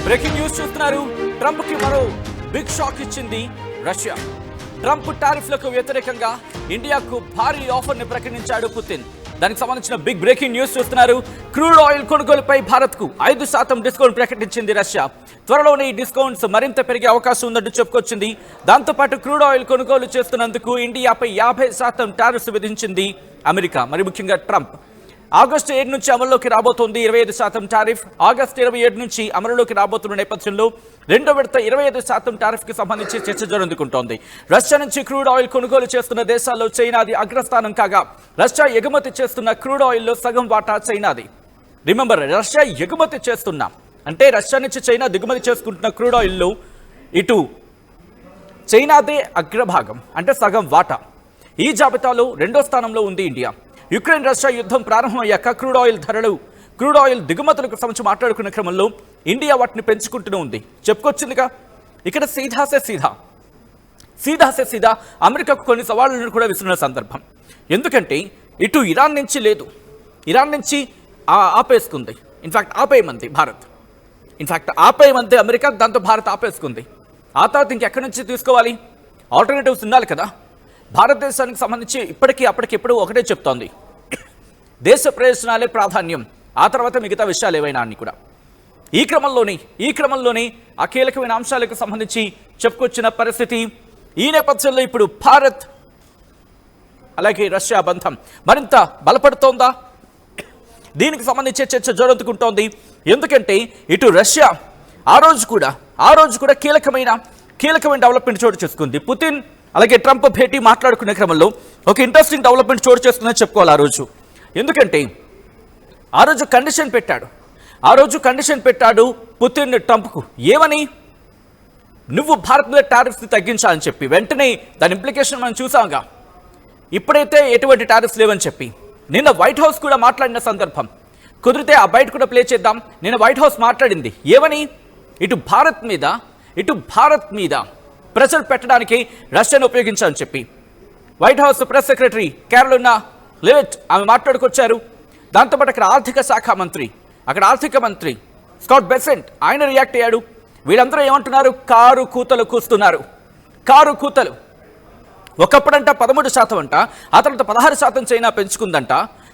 Breaking news చూస్తున్నారు. Trump కి మరో బిగ్ షాక్ ఇచ్చింది రష్యా. ట్రంప్ టారిఫ్లకు వ్యతిరేకంగా ఇండియాకు భారీ ఆఫర్ ని ప్రకటించాడు పుతిన్. దానికి సంబంధించిన బిగ్ బ్రేకింగ్ న్యూస్ చూస్తున్నారు. క్రూడ్ ఆయిల్ కొనుగోలుపై భారత్ కు 5% డిస్కౌంట్ ప్రకటించింది రష్యా. త్వరలోనే ఈ డిస్కౌంట్స్ మరింత పెరిగే అవకాశం ఉందంటూ చెప్పుకొచ్చింది. దాంతోపాటు క్రూడ్ ఆయిల్ కొనుగోలు చేస్తున్నందుకు ఇండియాపై 50% టారిఫ్స్ విధించింది అమెరికా, మరి ముఖ్యంగా ట్రంప్. ఆగస్టు 7 నుంచి అమల్లోకి రాబోతోంది 25% టారిఫ్. ఆగస్టు 27 నుంచి అమలులోకి రాబోతున్న నేపథ్యంలో రెండో విడత 25% టారిఫ్ కి సంబంధించి చర్చ జరుగుతుంటోంది. రష్యా నుంచి క్రూడ్ ఆయిల్ కొనుగోలు చేస్తున్న దేశాల్లో చైనాది అగ్రస్థానం కాగా, రష్యా ఎగుమతి చేస్తున్న క్రూడ్ ఆయిల్లో సగం వాటా చైనాది. రిమెంబర్, రష్యా ఎగుమతి చేస్తున్న అంటే రష్యా నుంచి చైనా దిగుమతి చేసుకుంటున్న క్రూడ్ ఆయిల్లో ఇటు చైనాదే అగ్రభాగం అంటే సగం వాటా. ఈ జాబితాలో రెండో స్థానంలో ఉంది ఇండియా. యుక్రెయిన్ రష్యా యుద్ధం ప్రారంభమయ్యాక క్రూడ్ ఆయిల్ దిగుమతులకు సంబంధించి మాట్లాడుకునే క్రమంలో ఇండియా వాటిని పెంచుకుంటూనే ఉంది. చెప్పుకొచ్చిందిగా, ఇక్కడ సీదా అమెరికాకు కొన్ని సవాళ్లను కూడా విసురున్న సందర్భం. ఎందుకంటే ఇటు ఇరాన్ నుంచి ఆపేసుకుంది. ఇన్ఫాక్ట్ ఆపేయమంది భారత్, ఆపేయమంది అమెరికా. దాంతో భారత్ ఆపేసుకుంది. ఆ తర్వాత ఇంకెక్కడి నుంచి తీసుకోవాలి? ఆల్టర్నేటివ్స్ ఉండాలి కదా. భారతదేశానికి సంబంధించి అప్పటికెప్పుడు ఒకటే చెప్తోంది, దేశ ప్రయోజనాలే ప్రాధాన్యం, ఆ తర్వాత మిగతా విషయాలు ఏవైనా అన్ని కూడా. ఈ క్రమంలోనే ఆ కీలకమైన అంశాలకు సంబంధించి చెప్పుకొచ్చిన పరిస్థితి. ఈ నేపథ్యంలో ఇప్పుడు భారత్ అలాగే రష్యా బంధం మరింత బలపడుతోందా? దీనికి సంబంధించే చర్చ జోరందుకుంటోంది. ఎందుకంటే ఇటు రష్యా ఆ రోజు కూడా కీలకమైన డెవలప్మెంట్ చోటు చేసుకుంది. పుతిన్ అలాగే ట్రంప్ భేటీ మాట్లాడుకునే క్రమంలో ఒక ఇంట్రెస్టింగ్ డెవలప్మెంట్ చోటు చేస్తుందని చెప్పుకోవాలి ఆ రోజు. ఎందుకంటే ఆ రోజు కండిషన్ పెట్టాడు పుతిన్ ట్రంప్కు. ఏమని? నువ్వు భారత్ మీద టారిఫ్స్ తగ్గించాలని చెప్పి. వెంటనే దాని ఇంప్లికేషన్ మనం చూసాంగా. ఇప్పుడైతే ఎటువంటి టారిఫ్స్ లేవని చెప్పి నిన్న వైట్ హౌస్ కూడా మాట్లాడిన సందర్భం. కుదిరితే ఆ బయట కూడా ప్లే చేద్దాం. నిన్న వైట్ హౌస్ మాట్లాడింది ఏమని? ఇటు భారత్ మీద ప్రెషర్ పెట్టడానికి రష్యాను ఉపయోగించాలని చెప్పి white house press secretary Carolina లెవిట్ ఆమె మాట్లాడుకొచ్చారు. దాంతోపాటు అక్కడ ఆర్థిక మంత్రి స్కాట్ బెసెంట్ ఆయన రియాక్ట్ అయ్యాడు. వీళ్ళందరూ ఏమంటున్నారు? కారు కూతలు కూస్తున్నారు. ఒకప్పుడంట 13% అంట, ఆ తర్వాత 16% చైనా పెంచుకుందంట.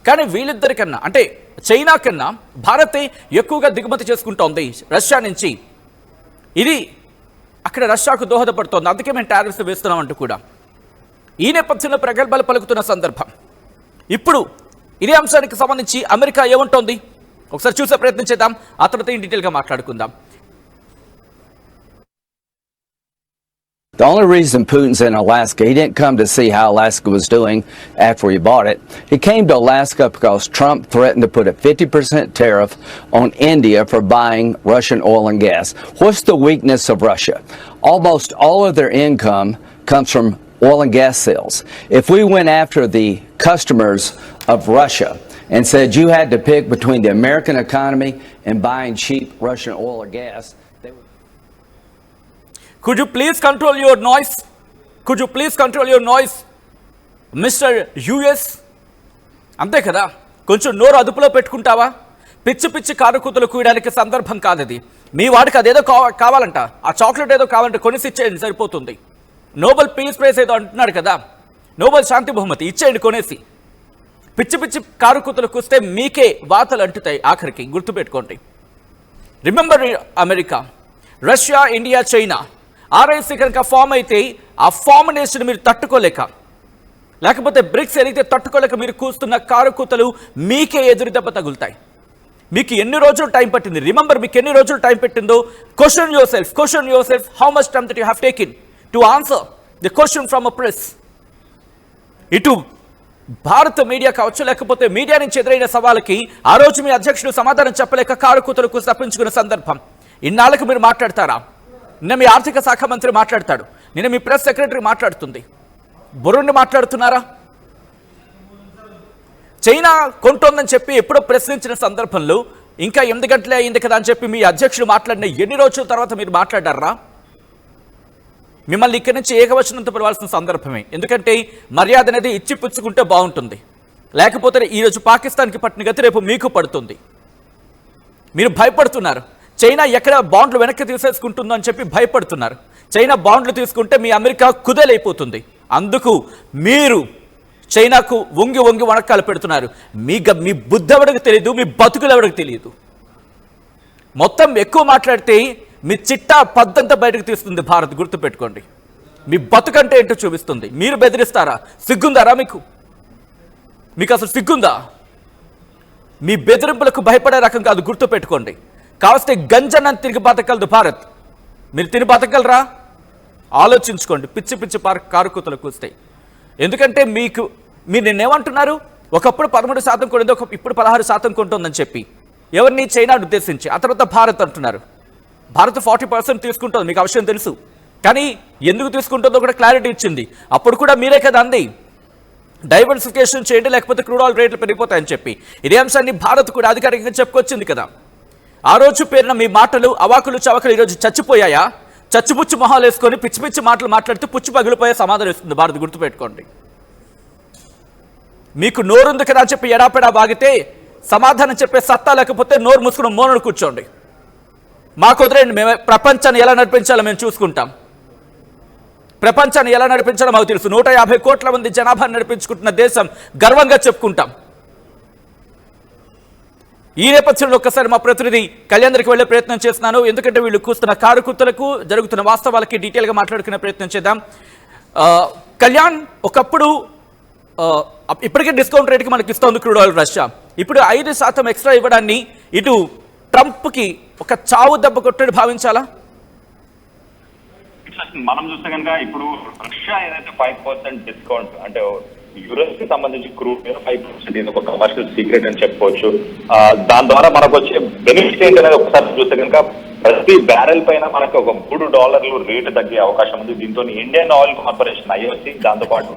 కానీ వీళ్ళిద్దరికన్నా అంటే చైనా కన్నా భారతే ఎక్కువగా దిగుమతి చేసుకుంటోంది రష్యా నుంచి. ఇది అక్కడ రష్యాకు దోహదపడుతోంది. అందుకే మేము టారిఫ్స్ వేస్తున్నామంటూ కూడా ఈ నేపథ్యంలో ప్రగల్భాలు పలుకుతున్న సందర్భం. ఇప్పుడు ఇదే అంశానికి సంబంధించి అమెరికా ఏమంటోంది ఒకసారి చూసే ప్రయత్నం చేద్దాం. ఆ తర్వాత ఈ డీటెయిల్గా మాట్లాడుకుందాం. The only reason Putin's in Alaska, he didn't come to see how Alaska was doing after he bought it. He came to Alaska because Trump threatened to put a 50% tariff on India for buying Russian oil and gas. What's the weakness of Russia? Almost all of their income comes from oil and gas sales. If we went after the customers of Russia and said you had to pick between the American economy and buying cheap Russian oil or gas, Could you please control your noise, Mr. US? అంతే కదా, కొంచెం నోరు అదుపులో పెట్టుకుంటావా? పిచ్చి car కూతలు కూయడానికి సందర్భం కాదది. మీ వాడికి అదేదో కావాలంట, ఆ చాక్లెట్ ఏదో కావాలంటే కొనిసి ఇచ్చేయండి సరిపోతుంది. నోబెల్ పీస్ ప్రైజ్ ఏదో అంటున్నాడు కదా, నోబెల్ శాంతి బహుమతి ఇచ్చేయండి కొనేసి. పిచ్చి కారు కూతలు కూస్తే మీకే వాతలు అంటుతాయి ఆఖరికి, గుర్తుపెట్టుకోండి. Remember America, Russia, India, China ఆర్ఐసి కనుక ఫామ్ అయితే ఆ ఫార్మినేషన్ మీరు తట్టుకోలేక, లేకపోతే బ్రిక్స్ ఏదైతే తట్టుకోలేక మీరు కూస్తున్న కారు కూతలు మీకే ఎదురు దెబ్బ తగులుతాయి. మీకు ఎన్ని రోజులు టైం పట్టింది? రిమెంబర్, మీకు ఎన్ని రోజులు టైం పెట్టిందో question your self how much time that you have taken to answer the question from a press. ఇటు భారత మీడియా కావచ్చు, లేకపోతే మీడియా నుంచి ఎదురైన సవాళ్ళకి ఆ రోజు మీ అధ్యక్షుడు సమాధానం చెప్పలేక కారు కూతలకు తప్పించుకున్న సందర్భం. ఇన్నాళ్ళకు మీరు మాట్లాడతారా? నిన్న మీ ఆర్థిక శాఖ మంత్రి మాట్లాడతాడు, నిన్న మీ ప్రెస్ సెక్రటరీ మాట్లాడుతుంది. బుర్రుండి మాట్లాడుతున్నారా? చైనా కొంటోందని చెప్పి ఎప్పుడో ప్రశ్నించిన సందర్భంలో ఇంకా 8 గంటలే అయింది కదా అని చెప్పి మీ అధ్యక్షుడు మాట్లాడిన ఎన్ని రోజుల తర్వాత మీరు మాట్లాడారా? మిమ్మల్ని ఇక్కడి నుంచి ఏకవచనంతో పిలవాల్సిన సందర్భమే. ఎందుకంటే మర్యాద అనేది ఇచ్చి పుచ్చుకుంటే బాగుంటుంది. లేకపోతే ఈరోజు పాకిస్తాన్కి పట్టిన గతి రేపు మీకు పడుతుంది. మీరు భయపడుతున్నారు. చైనా ఎక్కడ బాండ్లు వెనక్కి తీసేసుకుంటుందో అని చెప్పి భయపడుతున్నారు. చైనా బాండ్లు తీసుకుంటే మీ అమెరికా కుదేలైపోతుంది. అందుకు మీరు చైనాకు వంగి వంగి వణకాలు పెడుతున్నారు. మీ బుద్ధి ఎవరికి తెలియదు, మీ బతుకులు ఎవరికి తెలియదు. మొత్తం ఎక్కువ మాట్లాడితే మీ చిట్టా పద్దంతా బయటకు తీస్తుంది భారత్. గుర్తుపెట్టుకోండి, మీ బతుకంటే ఏంటో చూపిస్తుంది. మీరు బెదిరిస్తారా? సిగ్గుందారా మీకు? మీకు అసలు సిగ్గుందా? మీ బెదిరింపులకు భయపడే రకం కాదు, గుర్తుపెట్టుకోండి. కావస్తే గంజన్న తిరిగి బతకగలదు భారత్. మీరు తిరిగి బతకగలరా? ఆలోచించుకోండి. పిచ్చి పిచ్చి కారుకూతలు కూస్తాయి. ఎందుకంటే మీరు నిన్నేమంటున్నారు? ఒకప్పుడు 13% కొనింది, ఇప్పుడు 16% కొంటుందని చెప్పి. ఎవరిని? చైనాను ఉద్దేశించి. ఆ తర్వాత భారత్ అంటున్నారు. భారత్ 40% తీసుకుంటుంది, మీకు ఆ విషయం తెలుసు. కానీ ఎందుకు తీసుకుంటుందో కూడా క్లారిటీ ఇచ్చింది. అప్పుడు కూడా మీరే కదా అంది, డైవర్సిఫికేషన్ చేయండి లేకపోతే క్రూడ్ ఆయిల్ రేట్లు పెరిగిపోతాయని చెప్పి. ఇదే అంశాన్ని భారత్ కూడా అధికారికంగా చెప్పుకొచ్చింది కదా. ఆ రోజు పేరున మీ మాటలు అవాకులు చవకలు ఈరోజు చచ్చిపోయాయా? చచ్చిపుచ్చి మొహాలు వేసుకొని పిచ్చి పిచ్చి మాటలు మాట్లాడితే పుచ్చి పగిలిపోయే సమాధానం ఇస్తుంది భారత్. గుర్తుపెట్టుకోండి. మీకు నోరుంది కదా అని చెప్పి ఎడాపెడా బాగితే సమాధానం చెప్పే సత్తా లేకపోతే నోరు మూసుకుని మోనను కూర్చోండి. మాకు వదిలేండి, మేము ప్రపంచాన్ని ఎలా నడిపించాలో మేము చూసుకుంటాం. ప్రపంచాన్ని ఎలా నడిపించాలో మాకు తెలుసు. 150 కోట్ల మంది జనాభాను నడిపించుకుంటున్న దేశం, గర్వంగా చెప్పుకుంటాం. ఈ నేపథ్యంలో ఒక్కసారి మా ప్రతినిధి కళ్యాణ్ దగ్గరికి వెళ్లే ప్రయత్నం చేస్తున్నాను. ఎందుకంటే వీళ్ళు కూస్తున్న కారుకుత్తలకు జరుగుతున్న వాస్తవాలకి డీటెయిల్గా మాట్లాడుకునే ప్రయత్నం చేద్దాం. కళ్యాణ్, ఒకప్పుడు ఇప్పటికే డిస్కౌంట్ రేట్కి మనకి ఇస్తోంది క్రూడ్ ఆయిల్ రష్యా. ఇప్పుడు 5% ఎక్స్ట్రా ఇవ్వడాన్ని ఇటు ట్రంప్కి ఒక చావు దెబ్బ కొట్టడి భావించాలా? మనం చూస్తే కనుక ఇప్పుడు రష్యా ఏదైతే 5% డిస్కౌంట్, అంటే యూఎస్ కి సంబంధించి క్రూడ్ మీద 5% ఇది ఒక కమర్షియల్ సీక్రెట్ అని చెప్పుకోవచ్చు. దాని ద్వారా మనకు వచ్చే బెనిఫిట్ ఏంటనేది ఒకసారి చూస్తే కనుక ప్రతి బ్యారెల్ పైన మనకు ఒక $3 రేటు తగ్గే అవకాశం ఉంది. దీంతో ఇండియన్ ఆయిల్ కార్పొరేషన్ ఐఓసి, దాంతోపాటు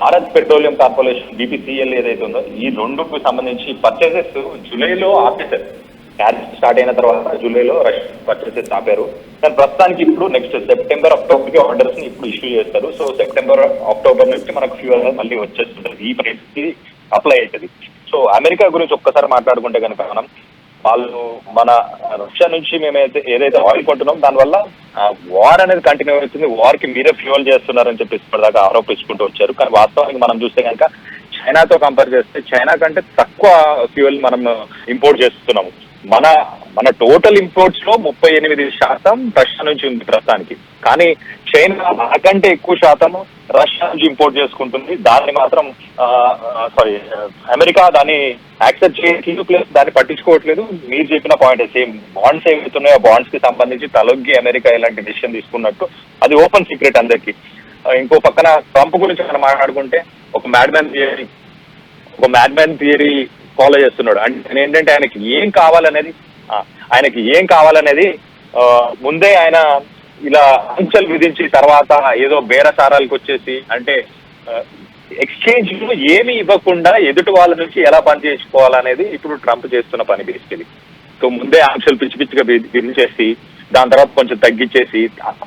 భారత్ పెట్రోలియం కార్పొరేషన్ BPCL ఏదైతే ఉందో ఈ రెండుకు సంబంధించి పర్చేసెస్ జూలైలో ఆపేశారు. ట్యారిఫ్ స్టార్ట్ అయిన తర్వాత జూలైలో పర్చేసెస్ ఆపారు. కానీ ప్రస్తుతానికి ఇప్పుడు నెక్స్ట్ సెప్టెంబర్ అక్టోబర్కి ఆర్డర్స్ ని ఇప్పుడు ఇష్యూ చేస్తారు. సో సెప్టెంబర్ అక్టోబర్ నుంచి మనకు ఫ్యూయల్ మళ్ళీ వచ్చేస్తుంది, ఈ ప్రైస్ కి అప్లై అవుతుంది. సో అమెరికా గురించి ఒక్కసారి మాట్లాడుకుంటే కనుక వాళ్ళు మన రష్యా నుంచి మేమైతే ఏదైతే ఆయిల్ కొంటున్నాం దానివల్ల వార్ అనేది కంటిన్యూ అవుతుంది. వార్ కి మీరే ఫ్యూయల్ చేస్తున్నారని చెప్పి ఇప్పటిదాకా ఆరోపించుకుంటూ వచ్చారు. కానీ వాస్తవానికి మనం చూస్తే కనుక చైనాతో కంపేర్ చేస్తే చైనా కంటే తక్కువ ఫ్యూయల్ మనం ఇంపోర్ట్ చేస్తున్నాము. మన టోటల్ ఇంపోర్ట్స్ లో 38% రష్యా నుంచి ఉంది ప్రస్తుతానికి. కానీ చైనా మనకంటే ఎక్కువ శాతం రష్యా నుంచి ఇంపోర్ట్ చేసుకుంటుంది. దాన్ని మాత్రం అమెరికా దాన్ని యాక్సెప్ట్ చేయట్లేదు, ప్లస్ దాన్ని పట్టించుకోవట్లేదు. మీరు చెప్పిన పాయింట్ సేమ్, బాండ్స్ ఏమవుతున్నాయో బాండ్స్ కి సంబంధించి తలొగ్గి అమెరికా ఇలాంటి డిసిషన్ తీసుకున్నట్టు అది ఓపెన్ సీక్రెట్ అందరికి. ఇంకో పక్కన ట్రంప్ గురించి మనం మాట్లాడుకుంటే ఒక మ్యాడ్ మ్యాన్ థియరీ ఫాలో చేస్తున్నాడు. అంటే ఏంటంటే ఆయనకి ఏం కావాలనేది ముందే ఆయన ఇలా ఆంక్షలు విధించి తర్వాత ఏదో బేరసారాలకు వచ్చేసి, అంటే ఎక్స్చేంజ్ లో ఏమి ఇవ్వకుండా ఎదుటి వాళ్ళ నుంచి ఎలా పని చేసుకోవాలనేది ఇప్పుడు ట్రంప్ చేస్తున్న పని బేసికలీ. సో ముందే ఆంక్షలు పిచ్చి పిచ్చిగా విధించేసి దాని తర్వాత కొంచెం తగ్గించేసి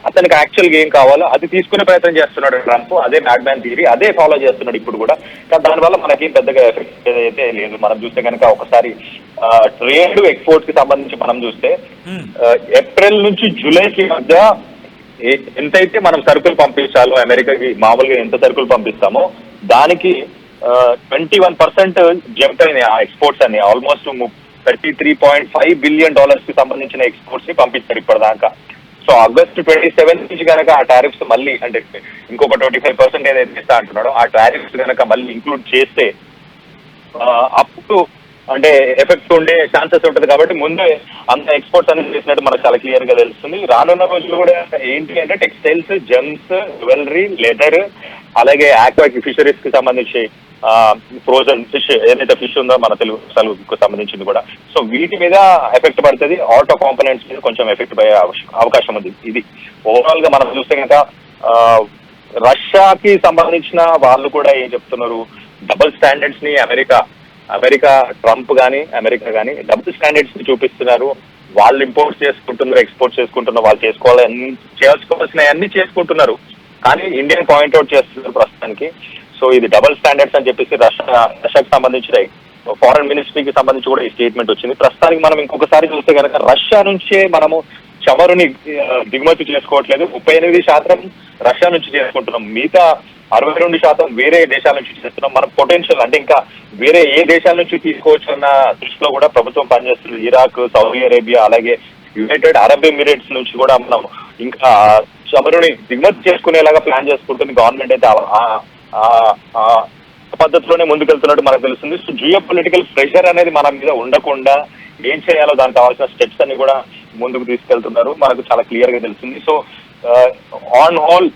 అతనికి యాక్చువల్గా ఏం కావాలో అది తీసుకునే ప్రయత్నం చేస్తున్నాడు ట్రంప్. అదే మ్యాడ్ మ్యాన్ థియరీ అదే ఫాలో చేస్తున్నాడు ఇప్పుడు కూడా. కానీ దానివల్ల మనకేం పెద్దగా ఎఫెక్ట్ అయితే లేదు. మనం చూస్తే కనుక ఒకసారి ట్రేడ్ ఎక్స్పోర్ట్స్ కి సంబంధించి మనం చూస్తే ఏప్రిల్ నుంచి జూలైకి మధ్య ఎంతైతే మనం సరుకులు పంపించాలో అమెరికాకి మామూలుగా ఎంత సరుకులు పంపిస్తామో దానికి 21% జంప్ అయినాయి ఆ ఎక్స్పోర్ట్స్ అన్ని. ఆల్మోస్ట్ $33.5 బిలియన్ కి సంబంధించిన ఎక్స్పోర్ట్స్ ని పంపించారు ఇప్పటిదాకా. సో ఆగస్టు 27 నుంచి కనుక ఆ టారిఫ్స్ మళ్ళీ, అంటే ఇంకొక 25% ఏదైతే ఇస్తా అంటున్నాడో ఆ టారిఫ్స్ కనుక మళ్ళీ ఇంక్లూడ్ చేస్తే అప్పుడు అంటే ఎఫెక్ట్ ఉండే ఛాన్సెస్ ఉంటుంది. కాబట్టి ముందే అంత ఎక్స్పోర్ట్స్ అనేది చేసినట్టు మనకు చాలా క్లియర్ గా తెలుస్తుంది. రానున్న రోజులు కూడా ఏంటి అంటే టెక్స్టైల్స్, జెమ్స్, జ్యువెలరీ, లెదర్, అలాగే ఆక్వాటిక్ ఫిషరీస్ కి సంబంధించి ఫ్రోజన్ ఫిష్ ఏదైతే ఫిష్ ఉందో మన తెలుగుకు సంబంధించింది కూడా. సో వీటి మీద ఎఫెక్ట్ పడుతుంది. ఆటో కాంపోనెంట్స్ మీద కొంచెం ఎఫెక్ట్ పడే అవకాశం ఉంది. ఇది ఓవరాల్ గా మనం చూస్తే కనుక రష్యాకి సంబంధించిన వాళ్ళు కూడా ఏం చెప్తున్నారు, డబుల్ స్టాండర్డ్స్ ని అమెరికా ట్రంప్ కానీ అమెరికా కానీ డబుల్ స్టాండర్డ్స్ ని చూపిస్తున్నారు. వాళ్ళు ఇంపోర్ట్ చేసుకుంటున్నారు, ఎక్స్పోర్ట్ చేసుకుంటున్నారు, వాళ్ళు చేసుకోవాల్సిన అన్ని చేసుకుంటున్నారు. కానీ ఇండియన్ పాయింట్అవుట్ చేస్తున్నారు ప్రస్తుతానికి. సో ఇది డబుల్ స్టాండర్డ్స్ అని చెప్పేసి రష్యాకి సంబంధించిన ఫారెన్ మినిస్ట్రీకి సంబంధించి కూడా ఈ స్టేట్మెంట్ వచ్చింది. ప్రస్తుతానికి మనం ఇంకొకసారి చూస్తే కనుక రష్యా నుంచే మనము చమురుని దిగుమతి చేసుకోవట్లేదు. 38% రష్యా నుంచి చేసుకుంటున్నాం, మిగతా 62% వేరే దేశాల నుంచి చేస్తున్నాం. మనం పొటెన్షియల్ అంటే ఇంకా వేరే ఏ దేశాల నుంచి తీసుకోవచ్చు అన్న దృష్టిలో కూడా ప్రభుత్వం పనిచేస్తుంది. ఇరాక్, సౌదీ అరేబియా, అలాగే యునైటెడ్ అరబ్ ఎమిరేట్స్ నుంచి కూడా మనం ఇంకా చమురుని దిగుమతి చేసుకునేలాగా ప్లాన్ చేసుకుంటుంది గవర్నమెంట్. అయితే పద్ధతిలోనే ముందుకెళ్తున్నట్టు మనకు తెలుస్తుంది. సో జియో పొలిటికల్ ప్రెషర్ అనేది మన మీద ఉండకుండా ఏం చేయాలో దానికి కావాల్సిన స్టెప్స్ అన్ని కూడా ముందుకు తీసుకెళ్తున్నారు, మనకు చాలా క్లియర్ గా తెలుస్తుంది. సో ఆన్ ఆల్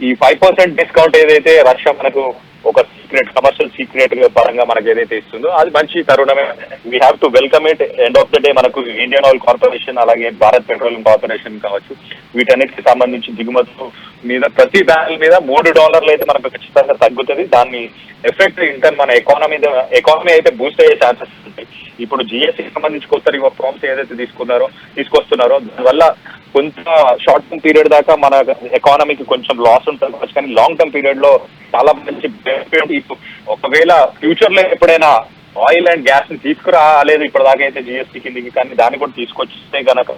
ఈ 5% డిస్కౌంట్ ఏదైతే రష్యా మనకు ఒక సీక్రెట్ కమర్షియల్ సీక్రెట్ పరంగా మనకు ఏదైతే ఇస్తుందో అది మంచి తరుణమే. We have to welcome it. End of the day మనకు ఇండియన్ ఆయిల్ కార్పొరేషన్ అలాగే భారత్ పెట్రోలియం కార్పొరేషన్ కావచ్చు, వీటన్నిటికి సంబంధించి దిగుమతులు మీద ప్రతి బ్యారెల్ మీద $3 అయితే మనకు ఖచ్చితంగా తగ్గుతుంది. దాన్ని ఎఫెక్ట్ ఇంటర్ మన ఎకానమీ అయితే బూస్ట్ అయ్యే ఛాన్సెస్ ఉంటాయి. ఇప్పుడు జిఎస్టీకి సంబంధించి కొత్త రిఫార్మ్స్ ఏదైతే తీసుకొస్తున్నారో దానివల్ల కొంత షార్ట్ టర్మ్ పీరియడ్ దాకా మన ఎకానమీకి కొంచెం లాస్ ఉంటుంది, కానీ లాంగ్ టర్మ్ పీరియడ్ లో చాలా మంచి బెనిఫిట్. ఒకవేళ ఫ్యూచర్ లో ఎప్పుడైనా ఆయిల్ అండ్ గ్యాస్ ని తీసుకురాలేదు ఇప్పటిదాకా అయితే జిఎస్టీ కిందకి, కానీ దాన్ని కూడా తీసుకొచ్చిస్తే కనుక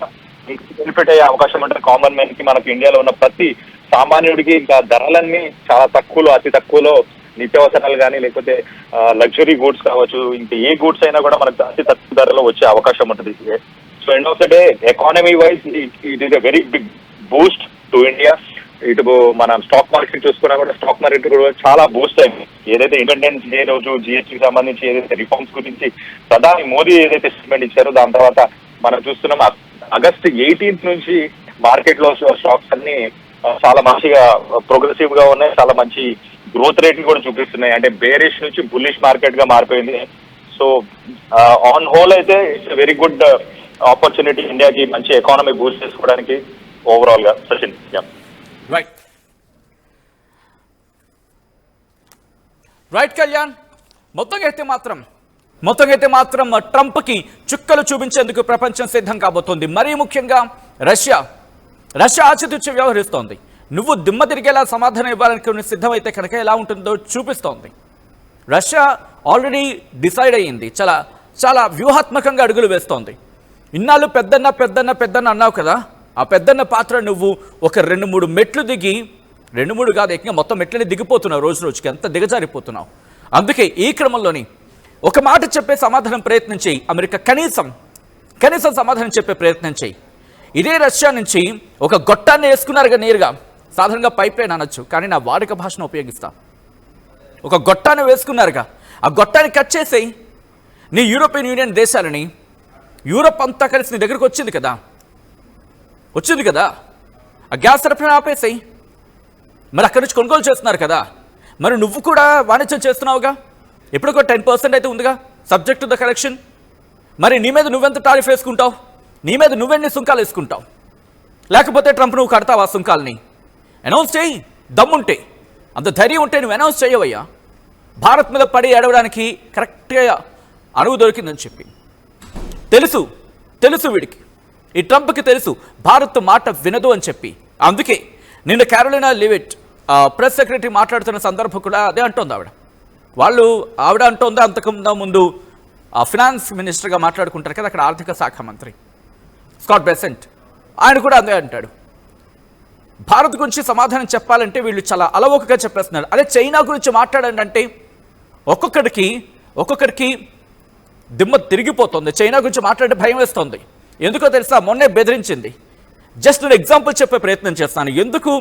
బెనిఫిట్ అయ్యే అవకాశం ఉంటుంది కామన్ మ్యాన్ కి. మనకు ఇండియాలో ఉన్న ప్రతి సామాన్యుడికి ఇంకా ధరలన్నీ చాలా తక్కువలో, అతి తక్కువలో నిత్యావసరాలు కానీ లేకపోతే లగ్జరీ గూడ్స్ కావచ్చు, ఇంకా ఏ గూడ్స్ అయినా కూడా మనకు అతి తక్కువ ధరలో వచ్చే అవకాశం ఉంటుంది. So end of the day economy wise it is a very big boost to India. ఇటు మనం స్టాక్ మార్కెట్ చూసుకున్నా కూడా స్టాక్ మార్కెట్ కూడా చాలా బూస్ట్ అయింది. ఏదైతే ఇండిపెండెన్స్ డే రోజు జిఎస్టీ సంబంధించి ఏదైతే రిఫార్మ్స్ గురించి ప్రధాని మోదీ ఏదైతే స్టేట్మెంట్ ఇచ్చారో దాని తర్వాత మనం చూస్తున్నాం ఆగస్టు 18 నుంచి మార్కెట్ లో స్టాక్స్ అన్ని చాలా మంచిగా ప్రోగ్రెసివ్ గా ఉన్నాయి, చాలా మంచి గ్రోత్ రేట్ కూడా చూపిస్తున్నాయి. అంటే బేరిష్ నుంచి బుల్లిష్ మార్కెట్ గా మారిపోయింది. సో ఆన్ హోల్ అయితే ఇట్స్ వెరీ గుడ్ ఆపర్చునిటీ ఇండియాకి మంచి ఎకానమీ బూస్ట్ చేసుకోవడానికి ఓవరాల్ గా. సచిన్. రైట్ కళ్యాణ్, మొత్తంగా అయితే మాత్రం ట్రంప్ కి చుక్కలు చూపించేందుకు ప్రపంచం సిద్ధం కాబోతోంది. మరీ ముఖ్యంగా రష్యా ఆచితూచి వ్యవహరిస్తోంది. నువ్వు దిమ్మ తిరిగేలా సమాధానం ఇవ్వాలనుకుని సిద్ధమైతే కనుక ఎలా ఉంటుందో చూపిస్తోంది. రష్యా ఆల్రెడీ డిసైడ్ అయ్యింది, చాలా వ్యూహాత్మకంగా అడుగులు వేస్తోంది. ఇన్నాళ్ళు పెద్దన్న అన్నావు కదా, ఆ పెద్దన్న పాత్ర నువ్వు ఒక 2-3 మెట్లు దిగి, 2-3 కాదు ఏకంగా మొత్తం మెట్లని దిగిపోతున్నావు, రోజుకి ఎంత దిగజారిపోతున్నావు. అందుకే ఈ క్రమంలోని ఒక మాట చెప్పే సమాధానం ప్రయత్నం చేయి. అమెరికా కనీసం సమాధానం చెప్పే ప్రయత్నం చేయి. ఇదే రష్యా నుంచి ఒక గొట్టాన్ని వేసుకున్నారుగా నేరుగా, సాధారణంగా పైప్ లైన్ అనొచ్చు కానీ నా వాడుక భాషను ఉపయోగిస్తా. ఒక గొట్టాన్ని వేసుకున్నారుగా, ఆ గొట్టాన్ని కట్ చేసేయి. నీ యూరోపియన్ యూనియన్ దేశాలని, యూరోప్ అంతా కలిసి నీ దగ్గరకు వచ్చింది కదా, ఆ గ్యాస్ సరఫరా ఆపేసేయి. మరి అక్కడి నుంచి కొనుగోలు చేస్తున్నారు కదా, మరి నువ్వు కూడా వాణిజ్యం చేస్తున్నావుగా, ఎప్పుడుకో 10% అయితే ఉందిగా సబ్జెక్ట్ టు ద కరెక్షన్. మరి నీ మీద నువ్వెంత టారిఫ్ వేసుకుంటావు, నీ మీద నువ్వెన్ని సుంకాలు వేసుకుంటావు, లేకపోతే ట్రంప్ నువ్వు కడతావా సుంకాలని? అనౌన్స్ చేయి, దమ్ముంటే, అంత ధైర్యం ఉంటే నువ్వు అనౌన్స్ చేయవయ్యా. భారత్ మీద పడి ఏడవడానికి కరెక్ట్గా అనువు దొరికిందని చెప్పి తెలుసు వీడికి, ఈ ట్రంప్కి తెలుసు భారత్ మాట వినదు అని చెప్పి. అందుకే నిన్న క్యారోలినా లివిట్ ప్రెస్ సెక్రటరీ మాట్లాడుతున్న సందర్భం కూడా అదే అంటోంది ఆవిడ అంటోంది. అంతకుముందు ఫినాన్స్ మినిస్టర్గా మాట్లాడుకుంటారు కదా అక్కడ ఆర్థిక శాఖ మంత్రి స్కాట్ బెసెంట్, ఆయన కూడా అదే అంటాడు. భారత్ గురించి సమాధానం చెప్పాలంటే వీళ్ళు చాలా అలవోకగా చెప్పేస్తున్నారు. అదే చైనా గురించి మాట్లాడండి అంటే ఒక్కొక్కడికి దిమ్మ తిరిగిపోతుంది. చైనా గురించి మాట్లాడే భయం వేస్తుంది. ఎందుకో తెలుసా, మొన్నే బెదిరించింది. జస్ట్ నేను ఎగ్జాంపుల్ చెప్పే ప్రయత్నం చేస్తాను ఎందుకు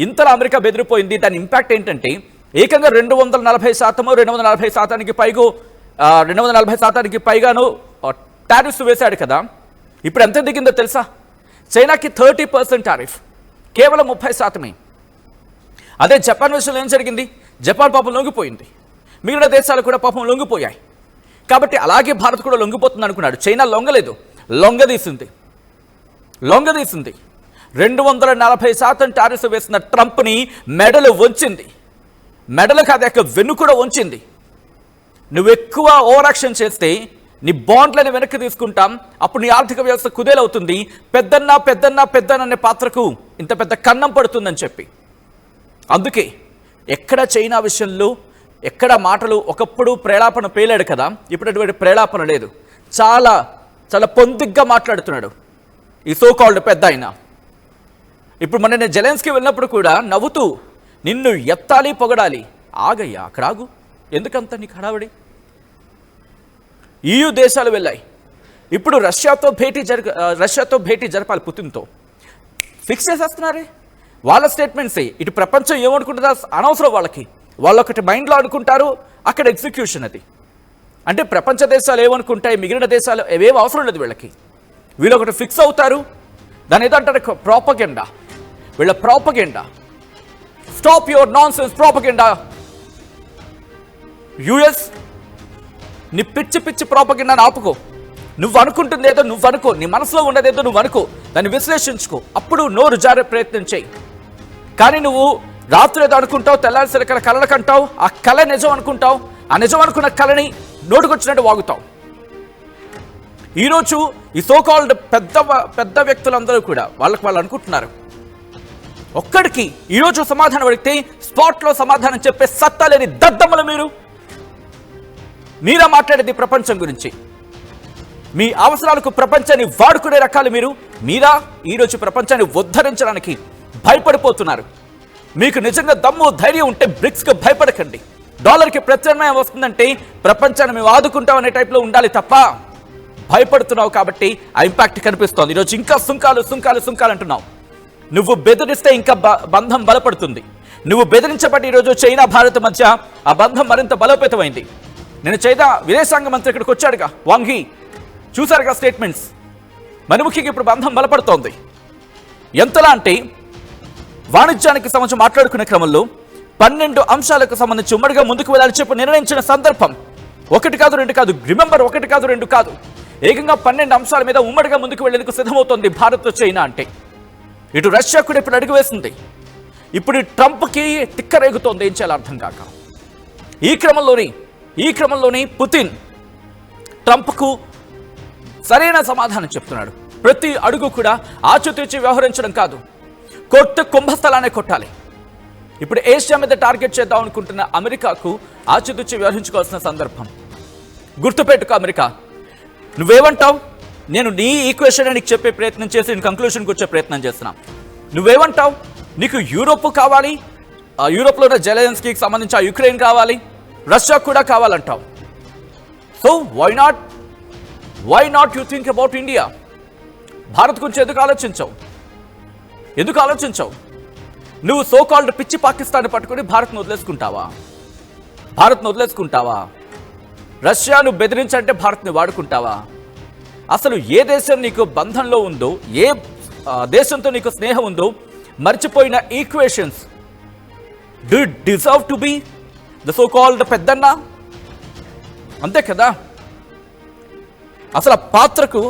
ఇంతలా అమెరికా బెదిరిపోయింది. దాని ఇంపాక్ట్ ఏంటంటే ఏకంగా 240% పైగాను టారిఫ్స్ వేశాడు కదా. ఇప్పుడు ఎంత దిగిందో తెలుసా, చైనాకి 30% టారిఫ్, కేవలం 30%. అదే జపాన్ విషయంలో ఏం జరిగింది, జపాన్ పాపం లొంగిపోయింది, మిగిలిన దేశాలు కూడా పాపం లొంగిపోయాయి. కాబట్టి అలాగే భారత్ కూడా లొంగిపోతుంది అనుకున్నాడు. చైనా లొంగలేదు, లొంగదీసింది. 240% టారిఫ్స్ వేసిన ట్రంప్ని మెడలు వంచింది. మెడలు కాదాక వెన్ను కూడా వంచింది. నువ్వు ఎక్కువ ఓవర్ యాక్షన్ చేస్తే నీ బాండ్లను వెనక్కి తీసుకుంటాం, అప్పుడు నీ ఆర్థిక వ్యవస్థ కుదేలవుతుంది. పెద్దన్న అనే పాత్రకు ఇంత పెద్ద కన్నం పడుతుందని చెప్పి. అందుకే ఎక్కడ చైనా విషయంలో ఎక్కడ మాటలు ఒకప్పుడు ప్రేలాపన పేలాడు కదా, ఇప్పుడు అటువంటి ప్రేలాపన లేదు. చాలా చాలా పొందిగ్గా మాట్లాడుతున్నాడు ఈ సో కాల్డ్ పెద్ద ఆయన. ఇప్పుడు మొన్న నేను జెలెన్స్కీ వెళ్ళినప్పుడు కూడా నవ్వుతూ నిన్ను ఎత్తాలి పొగడాలి. ఆగయ్యా, అక్కడ ఆగు, ఎందుకంత నీకు హడావిడి? EU దేశాలు వెళ్ళాయి. ఇప్పుడు రష్యాతో భేటీ జరపాలి పుతిన్తో. ఫిక్స్ చేసేస్తున్నారే వాళ్ళ స్టేట్మెంట్సే. ఇటు ప్రపంచం ఏమనుకుంటుందో అనవసరం వాళ్ళకి. వాళ్ళు ఒకటి మైండ్లో అనుకుంటారు, అక్కడ ఎగ్జిక్యూషన్ అది. అంటే ప్రపంచ దేశాలు ఏమనుకుంటాయి, మిగిలిన దేశాలు ఏవేం అవసరం లేదు వీళ్ళకి. వీళ్ళు ఒకటి ఫిక్స్ అవుతారు. దాని ఏదో అంటారు ప్రాపగెండా. వీళ్ళ propaganda. Stop your non sense propaganda. US నీ పిచ్చి పిచ్చి ప్రాపగెండాని ఆపుకో. నువ్వు అనుకుంటుంది ఏదో నువ్వు అనుకో, నీ మనసులో ఉన్నదేదో నువ్వు అనుకో, దాన్ని విశ్లేషించుకో, అప్పుడు నోరు జారే ప్రయత్నం చేయి. కానీ నువ్వు రాత్రి ఏదో అనుకుంటావు, తెల్లారిసరికల కళలు కంటావు, ఆ కళ నిజం అనుకుంటావు, ఆ నిజం అనుకున్న కళని నోటుకొచ్చినట్టు వాగుతావు. ఈరోజు ఈ సోకాల్డ్ పెద్ద వ్యక్తులందరూ కూడా వాళ్ళు అనుకుంటున్నారు. ఒక్కడికి ఈరోజు సమాధానం అడిగితే స్పాట్లో సమాధానం చెప్పే సత్తా లేని దద్దమ్మలు మీరా మాట్లాడేది ప్రపంచం గురించి. మీ అవసరాలకు ప్రపంచాన్ని వాడుకునే రకాలు మీరా ఈరోజు ప్రపంచాన్ని ఉద్ధరించడానికి భయపడిపోతున్నారు. మీకు నిజంగా దమ్ము ధైర్యం ఉంటే బ్రిక్స్కి భయపడకండి. డాలర్కి ప్రత్యామ్నాయం వస్తుందంటే ప్రపంచాన్ని మేము ఆదుకుంటాం అనే టైప్లో ఉండాలి తప్ప భయపడుతున్నావు కాబట్టి ఆ ఇంపాక్ట్ కనిపిస్తోంది. ఈరోజు ఇంకా సుంకాలు అంటున్నావు. నువ్వు బెదిరిస్తే ఇంకా బంధం బలపడుతుంది. నువ్వు బెదిరించబట్టి ఈరోజు చైనా భారత్ మధ్య ఆ బంధం మరింత బలోపేతమైంది. నేను చైనా విదేశాంగ మంత్రి ఇక్కడికి వచ్చాడుగా, వాంగ్ హీ, చూశారుగా స్టేట్మెంట్స్. మరి ముఖ్యంగా ఇప్పుడు బంధం బలపడుతోంది. ఎంతలా అంటే వాణిజ్యానికి సంబంధించి మాట్లాడుకునే క్రమంలో 12 అంశాలకు సంబంధించి ఉమ్మడిగా ముందుకు వెళ్ళాలని చెప్పి నిర్ణయించిన సందర్భం. 1 కాదు 2 కాదు, రిమెంబర్ 1 కాదు 2 కాదు, ఏకంగా 12 అంశాల మీద ఉమ్మడిగా ముందుకు వెళ్లేందుకు సిద్ధమవుతోంది భారత్ చైనా. అంటే ఇటు రష్యా కూడా ఇప్పుడు అడుగు వేసింది. ఇప్పుడు ట్రంప్కి తిక్కరేగుతోంది, ఏం చేయాలో అర్థం కాక. ఈ క్రమంలోని పుతిన్ ట్రంప్కు సరైన సమాధానం చెప్తున్నాడు. ప్రతి అడుగు కూడా ఆచితూచి వ్యవహరించడం కాదు, కొత్త కుంభస్థలాన్ని కొట్టాలి. ఇప్పుడు ఏషియా మీద టార్గెట్ చేద్దాం అనుకుంటున్న అమెరికాకు ఆచితూచి వ్యవహరించుకోవాల్సిన సందర్భం. గుర్తుపెట్టుకో అమెరికా, నువ్వేమంటావు? నేను నీ ఈక్వేషన్ నీకు చెప్పే ప్రయత్నం చేసి నేను కంక్లూషన్కి వచ్చే ప్రయత్నం చేస్తున్నా. నువ్వేమంటావు? నీకు యూరోప్ కావాలి, ఆ యూరోప్లో ఉన్న జెలెన్స్కీకి సంబంధించి ఆ యుక్రెయిన్ కావాలి, రష్యా కూడా కావాలంటావు. So why not you think about India? Bharat గురించి ఎందుకు ఆలోచించవు? నువ్వు సోకాల్డ్ పిచ్చి పాకిస్తాన్ పట్టుకుని భారత్ను వదిలేసుకుంటావా? రష్యాను బెదిరించంటే భారత్ని వాడుకుంటావా? అసలు ఏ దేశం నీకు బంధంలో ఉందో, ఏ దేశంతో నీకు స్నేహం ఉందో మర్చిపోయిన equations. Do deserve to be the so called పెద్దన్న? అంతే కదా. అసలు ఆ పాత్రకు